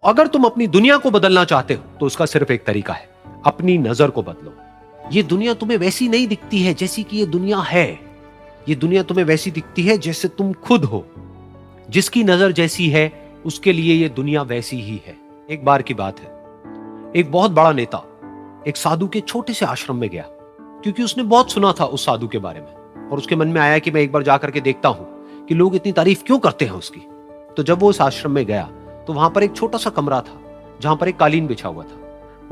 अगर तुम अपनी दुनिया को बदलना चाहते हो तो उसका सिर्फ एक तरीका है, अपनी नजर को बदलो। ये दुनिया तुम्हें वैसी नहीं दिखती है जैसी कि ये दुनिया है। ये दुनिया तुम्हें वैसी दिखती है जैसे तुम खुद हो। जिसकी नजर जैसी है उसके लिए ये दुनिया वैसी ही है। एक बार की बात है, एक बहुत बड़ा नेता एक साधु के छोटे से आश्रम में गया, क्योंकि उसने बहुत सुना था उस साधु के बारे में, और उसके मन में आया कि मैं एक बार जाकर के देखता हूं कि लोग इतनी तारीफ क्यों करते हैं उसकी। तो जब वो उस आश्रम में गया तो वहां पर एक छोटा सा कमरा था जहां पर एक कालीन बिछा हुआ था।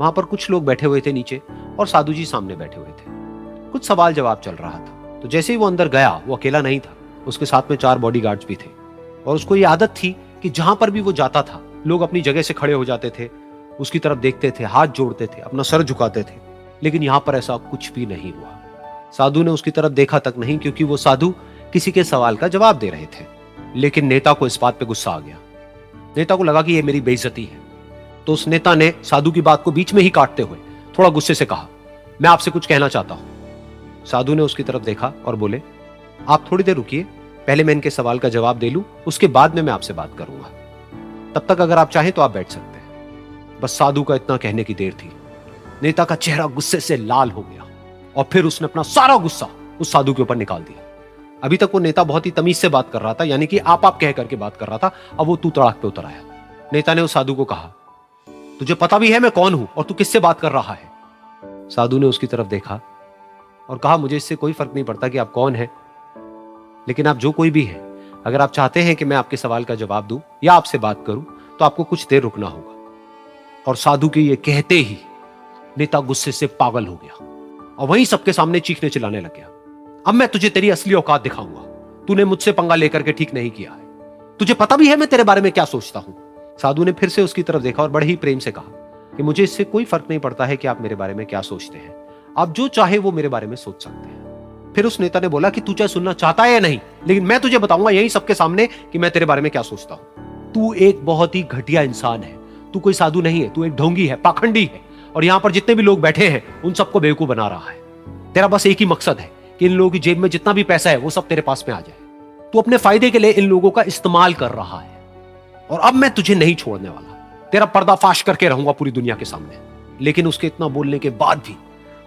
वहां पर कुछ लोग बैठे हुए थे नीचे और साधु जी सामने बैठे हुए थे। कुछ सवाल जवाब चल रहा था। तो जैसे ही वो अंदर गया, वो अकेला नहीं था, उसके साथ में 4 बॉडीगार्ड्स भी थे, और उसको ये आदत थी कि जहां पर भी वो जाता था लोग अपनी जगह से खड़े हो जाते थे, उसकी तरफ देखते थे, हाथ जोड़ते थे, अपना सर झुकाते थे। लेकिन यहां पर ऐसा कुछ भी नहीं हुआ। साधु ने उसकी तरफ देखा तक नहीं, क्योंकि वो साधु किसी के सवाल का जवाब दे रहे थे। लेकिन नेता को इस बात पे गुस्सा आ गया। नेता को लगा कि ये मेरी बेइज्जती है। तो उस नेता ने साधु की बात को बीच में ही काटते हुए थोड़ा गुस्से से कहा, मैं आपसे कुछ कहना चाहता हूं। साधु ने उसकी तरफ देखा और बोले, आप थोड़ी देर रुकिए, पहले मैं इनके सवाल का जवाब दे लूं, उसके बाद में मैं आपसे बात करूंगा। तब तक अगर आप चाहें तो आप बैठ सकते हैं। बस साधु का इतना कहने की देर थी। नेता का चेहरा गुस्से से लाल हो गया और फिर उसने अपना सारा गुस्सा उस साधु के ऊपर निकाल दिया। अभी तक वो नेता बहुत ही तमीज से बात कर रहा था, यानी कि आप कह करके बात कर रहा था। अब वो तू तड़ाक पे उतर आया। नेता ने उस साधु को कहा, तुझे पता भी है मैं कौन हूं और तू किससे बात कर रहा है? साधु ने उसकी तरफ देखा और कहा, मुझे इससे कोई फर्क नहीं पड़ता कि आप कौन हैं, लेकिन आप जो कोई भी हैं, अगर आप चाहते हैं कि मैं आपके सवाल का जवाब दूं या आपसे बात करूं तो आपको कुछ देर रुकना होगा। और साधु के ये कहते ही नेता गुस्से से पागल हो गया और वहीं सबके सामने चीखने चिल्लाने लग गया, अब मैं तुझे तेरी असली औकात दिखाऊंगा। तूने मुझसे पंगा लेकर के ठीक नहीं किया है। तुझे पता भी है मैं तेरे बारे में क्या सोचता हूं। साधु ने फिर से उसकी तरफ देखा और बड़े ही प्रेम से कहा कि मुझे इससे कोई फर्क नहीं पड़ता है कि आप मेरे बारे में क्या सोचते हैं। आप जो चाहे वो मेरे बारे में सोच सकते हैं। फिर उस नेता ने बोला कि तू चाहे सुनना चाहता है या नहीं, लेकिन मैं तुझे बताऊंगा यही सबके सामने कि मैं तेरे बारे में क्या सोचता हूं। तू एक बहुत ही घटिया इंसान है। तू कोई साधु नहीं है, तू एक ढोंगी है, पाखंडी है, और यहां पर जितने भी लोग बैठे हैं उन सबको बेवकूफ बना रहा है। तेरा बस एक ही मकसद है कि इन लोगों की जेब में जितना भी पैसा है वो सब तेरे पास में आ जाए। तू अपने फायदे के लिए इन लोगों का इस्तेमाल कर रहा है, और अब मैं तुझे नहीं छोड़ने वाला। तेरा पर्दाफाश करके रहूंगा पूरी दुनिया के सामने। लेकिन उसके इतना बोलने के बाद भी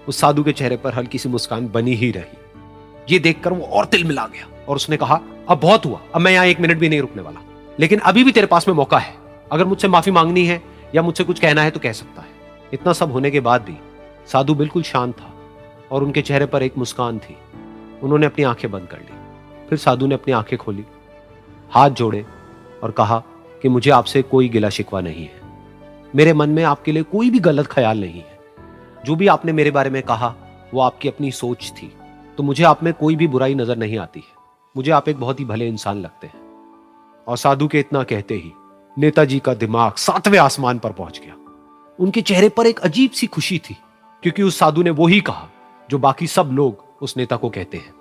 उस साधु के चेहरे पर हल्की सी मुस्कान बनी ही रही। ये देखकर वो और तिल मिला गया और उसने कहा, अब बहुत हुआ, अब मैं यहां 1 मिनट भी नहीं रुकने वाला। लेकिन अभी भी तेरे पास में मौका है। अगर मुझसे माफी मांगनी है या मुझसे कुछ कहना है तो कह सकता है। इतना सब होने के बाद भी साधु बिल्कुल शांत था और उनके चेहरे पर एक मुस्कान थी। उन्होंने अपनी आंखें बंद कर ली। फिर साधु ने अपनी आंखें खोली, हाथ जोड़े और कहा कि मुझे आपसे कोई गिला शिकवा नहीं है। मेरे मन में आपके लिए कोई भी गलत ख्याल नहीं है। जो भी आपने मेरे बारे में कहा वो आपकी अपनी सोच थी, तो मुझे आप में कोई भी बुराई नजर नहीं आती है। मुझे आप एक बहुत ही भले इंसान लगते हैं। और साधु के इतना कहते ही नेताजी का दिमाग 7वें आसमान पर पहुंच गया। उनके चेहरे पर एक अजीब सी खुशी थी, क्योंकि उस साधु ने वो ही कहा जो बाकी सब लोग उस नेता को कहते हैं।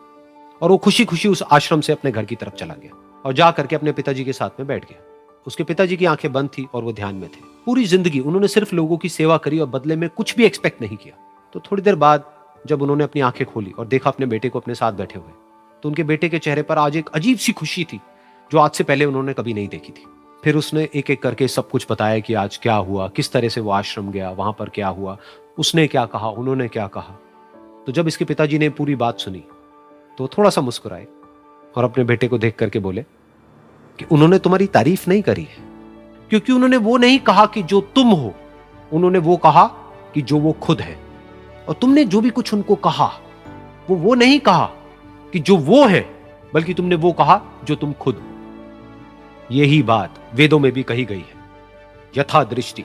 और वो खुशी खुशी उस आश्रम से अपने घर की तरफ चला गया और जा करके अपने पिताजी के साथ में बैठ गया। उसके पिताजी की आंखें बंद थी और वो ध्यान में थे। पूरी जिंदगी उन्होंने सिर्फ लोगों की सेवा करी और बदले में कुछ भी एक्सपेक्ट नहीं किया। तो थोड़ी देर बाद जब उन्होंने अपनी आंखें खोली और देखा अपने बेटे को अपने साथ बैठे हुए, तो उनके बेटे के चेहरे पर आज एक अजीब सी खुशी थी जो आज से पहले उन्होंने कभी नहीं देखी थी। फिर उसने एक एक करके सब कुछ बताया कि आज क्या हुआ, किस तरह से वो आश्रम गया, वहां पर क्या हुआ, उसने क्या कहा, उन्होंने क्या कहा। तो जब इसके पिताजी ने पूरी बात सुनी तो थोड़ा सा मुस्कुराए और अपने बेटे को देख करके बोले कि उन्होंने तुम्हारी तारीफ नहीं करी है, क्योंकि उन्होंने वो नहीं कहा कि जो तुम हो, उन्होंने वो कहा कि जो वो खुद है। और तुमने जो भी कुछ उनको कहा वो नहीं कहा कि जो वो है, बल्कि तुमने वो कहा जो तुम खुद हो। यही बात वेदों में भी कही गई है, यथा दृष्टि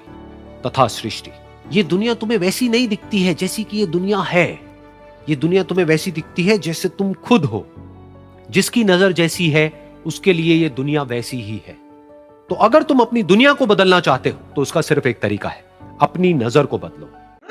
तथा सृष्टि। ये दुनिया तुम्हें वैसी नहीं दिखती है जैसी कि ये दुनिया है। ये दुनिया तुम्हें वैसी दिखती है जैसे तुम खुद हो। जिसकी नजर जैसी है उसके लिए ये दुनिया वैसी ही है। तो अगर तुम अपनी दुनिया को बदलना चाहते हो तो उसका सिर्फ एक तरीका है, अपनी नजर को बदलो।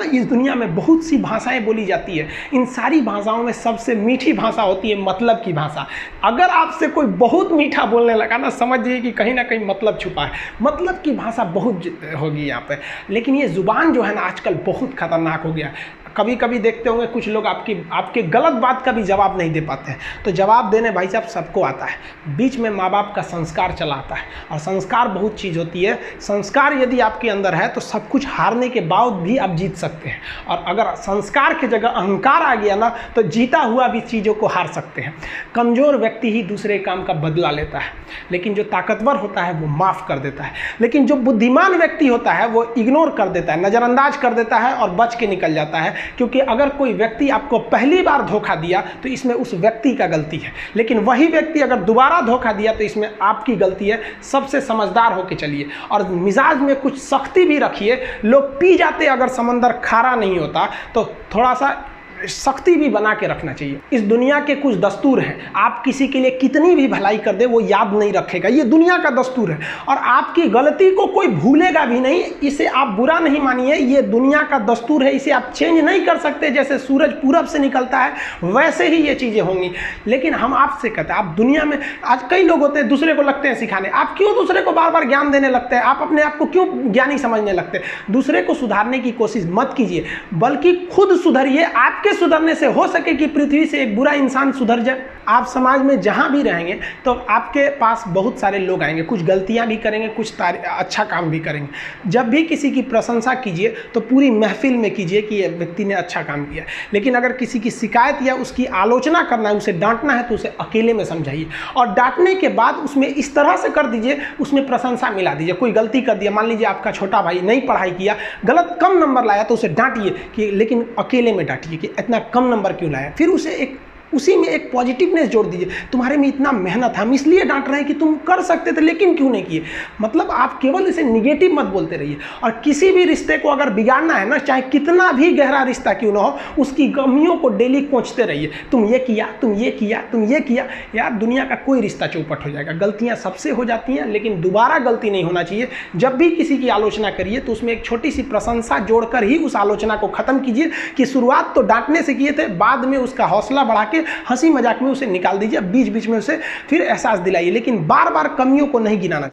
इस दुनिया में बहुत सी भाषाएं बोली जाती है। इन सारी भाषाओं में सबसे मीठी भाषा होती है मतलब की भाषा। अगर आपसे कोई बहुत मीठा बोलने लगा ना, समझिए कि कहीं ना कहीं मतलब छुपा है। मतलब की भाषा बहुत होगी यहाँ पे। लेकिन ये ज़ुबान जो है ना आजकल बहुत खतरनाक हो गया। कभी कभी देखते होंगे कुछ लोग आपके गलत बात का भी जवाब नहीं दे पाते हैं। तो जवाब देने भाई साहब सबको आता है, बीच में माँ बाप का संस्कार चला आता है। और संस्कार बहुत चीज़ होती है, संस्कार यदि आपके अंदर है तो सब कुछ हारने के बाद भी आप जीत सकते हैं। और अगर संस्कार की जगह अहंकार आ गया ना तो जीता हुआ भी चीज़ों को हार सकते हैं। कमज़ोर व्यक्ति ही दूसरे काम का बदला लेता है, लेकिन जो ताकतवर होता है वो माफ़ कर देता है। लेकिन जो बुद्धिमान व्यक्ति होता है वो इग्नोर कर देता है, नज़रअंदाज कर देता है और बच के निकल जाता है। क्योंकि अगर कोई व्यक्ति आपको पहली बार धोखा दिया तो इसमें उस व्यक्ति का गलती है, लेकिन वही व्यक्ति अगर दोबारा धोखा दिया तो इसमें आपकी गलती है। सबसे समझदार होकर चलिए और मिजाज में कुछ सख्ती भी रखिए। लोग पी जाते अगर समंदर खारा नहीं होता तो थोड़ा सा सख्ती भी बना के रखना चाहिए। इस दुनिया के कुछ दस्तूर हैं, आप किसी के लिए कितनी भी भलाई कर दे वो याद नहीं रखेगा, ये दुनिया का दस्तूर है। और आपकी गलती को कोई भूलेगा भी नहीं, इसे आप बुरा नहीं मानिए, ये दुनिया का दस्तूर है, इसे आप चेंज नहीं कर सकते। जैसे सूरज पूरब से निकलता है वैसे ही ये चीज़ें होंगी। लेकिन हम आपसे कहते हैं, आप दुनिया में आज कई लोग होते हैं दूसरे को लगते हैं सिखाने, आप क्यों दूसरे को बार बार ज्ञान देने लगते हैं, आप अपने आप को क्यों ज्ञानी समझने लगते हैं। दूसरे को सुधारने की कोशिश मत कीजिए, बल्कि खुद सुधरिए। आपके सुधरने से हो सके कि पृथ्वी से एक बुरा इंसान सुधर जाए। आप समाज में जहां भी रहेंगे तो आपके पास बहुत सारे लोग आएंगे, कुछ गलतियां भी करेंगे, कुछ अच्छा काम भी करेंगे। जब भी किसी की प्रशंसा कीजिए तो पूरी महफिल में कीजिए कि यह व्यक्ति ने अच्छा काम किया। लेकिन अगर किसी की शिकायत या उसकी आलोचना करना है, उसे डांटना है तो उसे अकेले में समझाइए। और डांटने के बाद उसमें इस तरह से कर दीजिए, उसमें प्रशंसा मिला दीजिए। कोई गलती कर दिया, मान लीजिए आपका छोटा भाई नहीं पढ़ाई किया, गलत कम नंबर लाया, तो उसे डांटिए कि, लेकिन अकेले में डांटिए कि इतना कम नंबर क्यों लाया। फिर उसे उसी में एक पॉजिटिवनेस जोड़ दीजिए, तुम्हारे में इतना मेहनत है, हम इसलिए डांट रहे हैं कि तुम कर सकते थे लेकिन क्यों नहीं किए। मतलब आप केवल इसे निगेटिव मत बोलते रहिए। और किसी भी रिश्ते को अगर बिगाड़ना है ना, चाहे कितना भी गहरा रिश्ता क्यों ना हो, उसकी कमियों को डेली कोंचते रहिए। तुम ये किया, तुम ये किया, तुम ये किया। यार दुनिया का कोई रिश्ता चौपट हो जाएगा, गलतियाँ सबसे हो जाती हैं, लेकिन दोबारा गलती नहीं होना चाहिए। जब भी किसी की आलोचना करिए तो उसमें एक छोटी सी प्रशंसा जोड़कर ही उस आलोचना को खत्म कीजिए कि शुरुआत तो डांटने से किए थे, बाद में उसका हौसला बढ़ा के हंसी मजाक में उसे निकाल दीजिए। बीच बीच में उसे फिर एहसास दिलाइए, लेकिन बार बार कमियों को नहीं गिनाना।